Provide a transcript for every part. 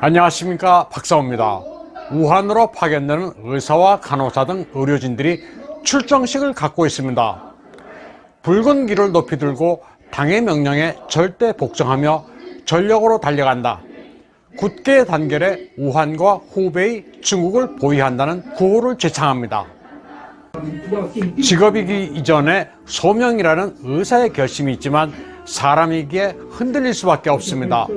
안녕하십니까, 박사호입니다. 우한으로 파견되는 의사와 간호사 등 의료진들이 출정식을 갖고 있습니다. 붉은 길을 높이 들고 당의 명령에 절대 복종하며 전력으로 달려간다. 굳게 단결해 우한과 후베이, 중국을 보위한다는 구호를 제창합니다. 직업이기 이전에 소명이라는 의사의 결심이 있지만 사람이기에 흔들릴 수밖에 없습니다.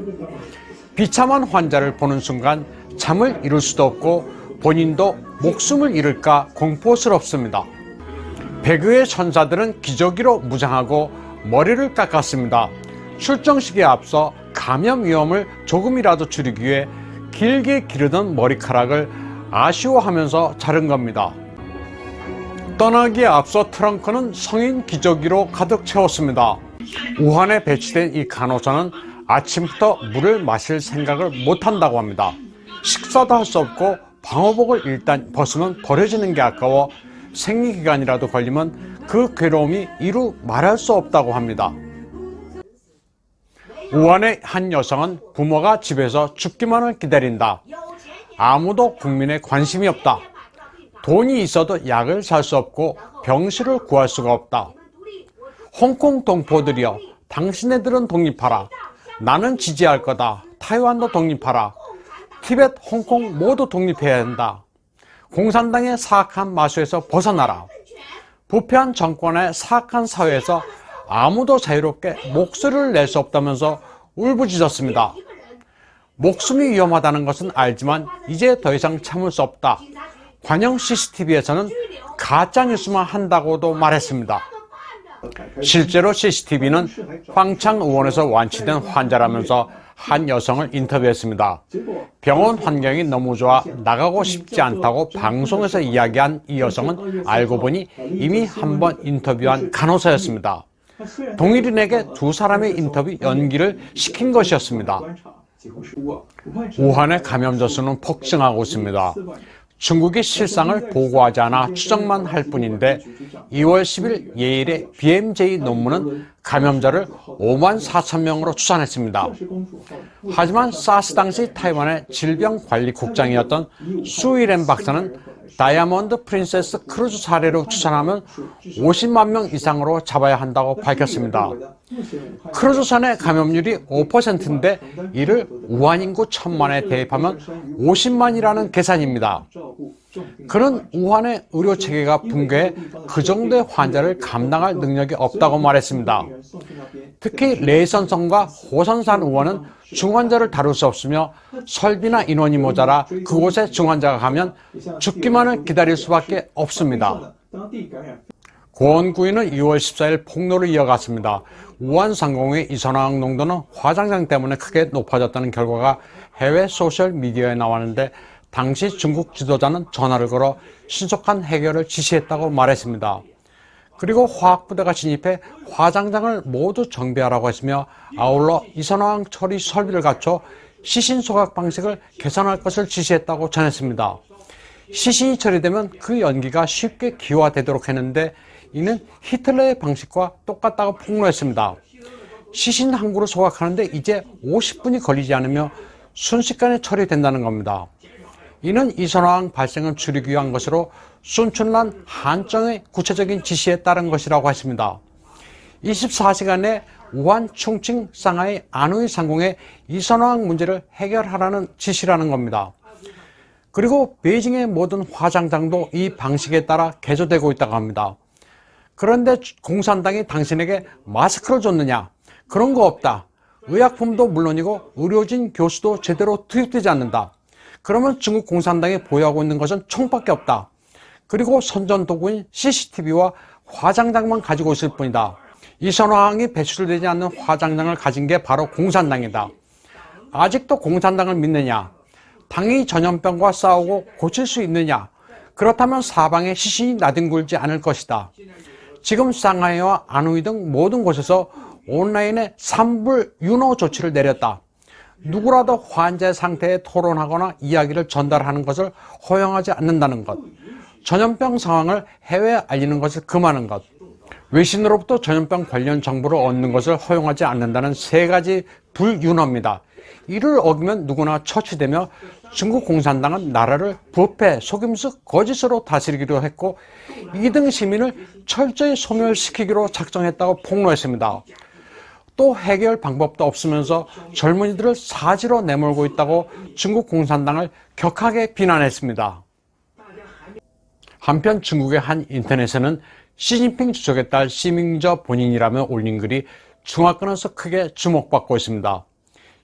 비참한 환자를 보는 순간 잠을 이룰 수도 없고 본인도 목숨을 잃을까 공포스럽습니다. 배그의 천사들은 기저귀로 무장하고 머리를 깎았습니다. 출정식에 앞서 감염 위험을 조금이라도 줄이기 위해 길게 기르던 머리카락을 아쉬워하면서 자른 겁니다. 떠나기에 앞서 트렁크는 성인 기저귀로 가득 채웠습니다. 우한에 배치된 이 간호사는 아침부터 물을 마실 생각을 못한다고 합니다. 식사도 할 수 없고 방호복을 일단 벗으면 버려지는 게 아까워 생리기간이라도 걸리면 그 괴로움이 이루 말할 수 없다고 합니다. 우한의 한 여성은 부모가 집에서 죽기만을 기다린다. 아무도 국민에 관심이 없다. 돈이 있어도 약을 살 수 없고 병실을 구할 수가 없다. 홍콩 동포들이여, 당신네들은 독립하라. 나는 지지할 거다. 타이완도 독립하라. 티벳, 홍콩 모두 독립해야 한다. 공산당의 사악한 마수에서 벗어나라. 부패한 정권의 사악한 사회에서 아무도 자유롭게 목소리를 낼 수 없다면서 울부짖었습니다. 목숨이 위험하다는 것은 알지만 이제 더 이상 참을 수 없다. 관영 CCTV에서는 가짜뉴스만 한다고도 말했습니다. 실제로 CCTV는 황창의원에서 완치된 환자라면서 한 여성을 인터뷰했습니다. 병원 환경이 너무 좋아 나가고 싶지 않다고 방송에서 이야기한 이 여성은 알고 보니 이미 한 번 인터뷰한 간호사였습니다. 동일인에게 두 사람의 인터뷰 연기를 시킨 것이었습니다. 우한의 감염자 수는 폭증하고 있습니다. 중국이 실상을 보고하지 않아 추정만 할 뿐인데 2월 10일 예일의 BMJ 논문은 감염자를 5만 4천 명으로 추산했습니다. 하지만 사스 당시 타이완의 질병관리국장이었던 수이렌 박사는 다이아몬드 프린세스 크루즈 사례로 추산하면 50만 명 이상으로 잡아야 한다고 밝혔습니다. 크루즈선의 감염률이 5%인데 이를 우한 인구 1000만에 대입하면 50만이라는 계산입니다. 그는 우한의 의료체계가 붕괴해 그 정도의 환자를 감당할 능력이 없다고 말했습니다. 특히 레이선성과 호선산 의원은 중환자를 다룰 수 없으며 설비나 인원이 모자라 그곳에 중환자가 가면 죽기만을 기다릴 수밖에 없습니다. 고원구이는 2월 14일 폭로를 이어갔습니다. 우한 상공의 이산화황 농도는 화장장 때문에 크게 높아졌다는 결과가 해외 소셜미디어에 나왔는데 당시 중국 지도자는 전화를 걸어 신속한 해결을 지시했다고 말했습니다. 그리고 화학부대가 진입해 화장장을 모두 정비하라고 했으며 아울러 이산화황 처리 설비를 갖춰 시신 소각 방식을 개선할 것을 지시했다고 전했습니다. 시신이 처리되면 그 연기가 쉽게 기화되도록 했는데 이는 히틀러의 방식과 똑같다고 폭로했습니다. 시신 한 구를 소각하는데 이제 50분이 걸리지 않으며 순식간에 처리된다는 겁니다. 이는 이산화황 발생을 줄이기 위한 것으로 순춘란 한정의 구체적인 지시에 따른 것이라고 했습니다. 24시간에 우한, 충칭, 상하이, 안후이 상공의 이산화황 문제를 해결하라는 지시라는 겁니다. 그리고 베이징의 모든 화장장도 이 방식에 따라 개조되고 있다고 합니다. 그런데 공산당이 당신에게 마스크를 줬느냐? 그런 거 없다. 의약품도 물론이고 의료진, 교수도 제대로 투입되지 않는다. 그러면 중국 공산당이 보유하고 있는 것은 총밖에 없다. 그리고 선전도구인 CCTV와 화장장만 가지고 있을 뿐이다. 이산화황이 배출되지 않는 화장장을 가진 게 바로 공산당이다. 아직도 공산당을 믿느냐? 당이 전염병과 싸우고 고칠 수 있느냐? 그렇다면 사방에 시신이 나뒹굴지 않을 것이다. 지금 상하이와 안후이 등 모든 곳에서 온라인에 산불 윤호 조치를 내렸다. 누구라도 환자의 상태에 토론하거나 이야기를 전달하는 것을 허용하지 않는다는 것, 전염병 상황을 해외에 알리는 것을 금하는 것, 외신으로부터 전염병 관련 정보를 얻는 것을 허용하지 않는다는 세 가지 불윤호입니다. 이를 어기면 누구나 처치되며 중국 공산당은 나라를 부패, 속임수, 거짓으로 다스리기로 했고 2등 시민을 철저히 소멸시키기로 작정했다고 폭로했습니다. 또 해결 방법도 없으면서 젊은이들을 사지로 내몰고 있다고 중국 공산당을 격하게 비난했습니다. 한편 중국의 한 인터넷에는 시진핑 주석의 딸 시밍저 본인이라며 올린 글이 중화권에서 크게 주목받고 있습니다.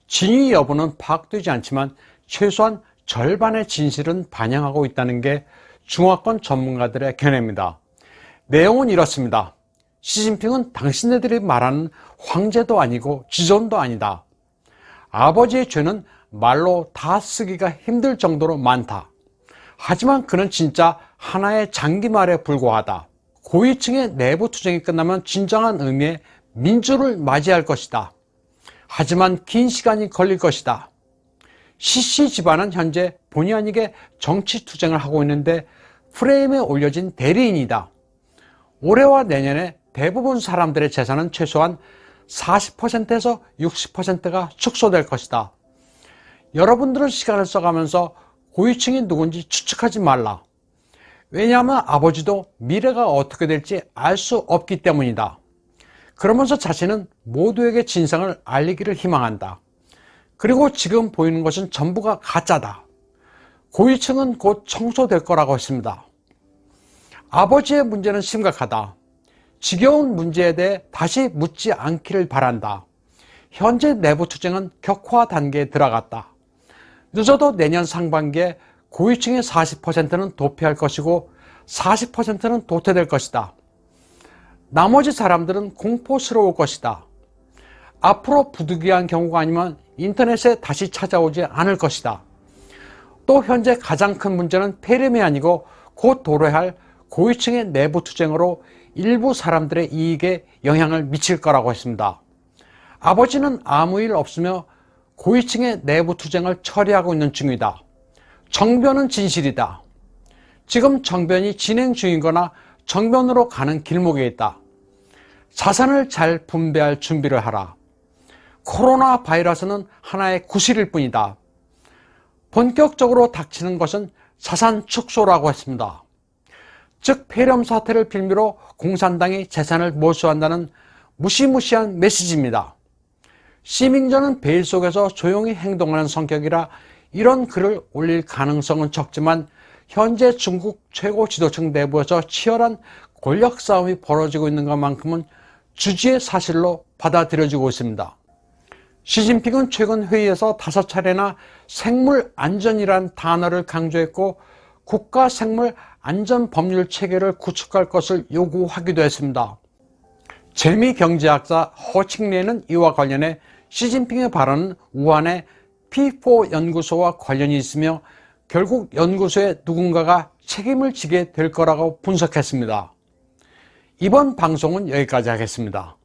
진위 여부는 파악되지 않지만 최소한 절반의 진실은 반영하고 있다는 게 중화권 전문가들의 견해입니다. 내용은 이렇습니다. 시진핑은 당신네들이 말하는 황제도 아니고 지존도 아니다. 아버지의 죄는 말로 다 쓰기가 힘들 정도로 많다. 하지만 그는 진짜 하나의 장기말에 불과하다. 고위층의 내부 투쟁이 끝나면 진정한 의미의 민주를 맞이할 것이다. 하지만 긴 시간이 걸릴 것이다. 시씨 집안은 현재 본의 아니게 정치 투쟁을 하고 있는데 프레임에 올려진 대리인이다. 올해와 내년에 대부분 사람들의 재산은 최소한 40%에서 60%가 축소될 것이다. 여러분들은 시간을 써가면서 고위층이 누군지 추측하지 말라. 왜냐하면 아버지도 미래가 어떻게 될지 알 수 없기 때문이다. 그러면서 자신은 모두에게 진상을 알리기를 희망한다. 그리고 지금 보이는 것은 전부가 가짜다. 고위층은 곧 청소될 거라고 했습니다. 아버지의 문제는 심각하다. 지겨운 문제에 대해 다시 묻지 않기를 바란다. 현재 내부 투쟁은 격화 단계에 들어갔다. 늦어도 내년 상반기에 고위층의 40%는 도피할 것이고 40%는 도태될 것이다. 나머지 사람들은 공포스러울 것이다. 앞으로 부득이한 경우가 아니면 인터넷에 다시 찾아오지 않을 것이다. 또 현재 가장 큰 문제는 폐렴이 아니고 곧 도래할 고위층의 내부 투쟁으로 일부 사람들의 이익에 영향을 미칠 거라고 했습니다. 아버지는 아무 일 없으며 고위층의 내부 투쟁을 처리하고 있는 중이다. 정변은 진실이다. 지금 정변이 진행 중이거나 정변으로 가는 길목에 있다. 자산을 잘 분배할 준비를 하라. 코로나 바이러스는 하나의 구실일 뿐이다. 본격적으로 닥치는 것은 자산 축소라고 했습니다. 즉 폐렴 사태를 빌미로 공산당이 재산을 몰수한다는 무시무시한 메시지입니다. 시민저는 베일 속에서 조용히 행동하는 성격이라 이런 글을 올릴 가능성은 적지만 현재 중국 최고 지도층 내부에서 치열한 권력 싸움이 벌어지고 있는 것만큼은 주지의 사실로 받아들여지고 있습니다. 시진핑은 최근 회의에서 5차례나 생물 안전이란 단어를 강조했고 국가 생물 안전 법률 체계를 구축할 것을 요구하기도 했습니다. 재미경제학자 허칭리는 이와 관련해 시진핑의 발언은 우한의 P4 연구소와 관련이 있으며 결국 연구소에 누군가가 책임을 지게 될 거라고 분석했습니다. 이번 방송은 여기까지 하겠습니다.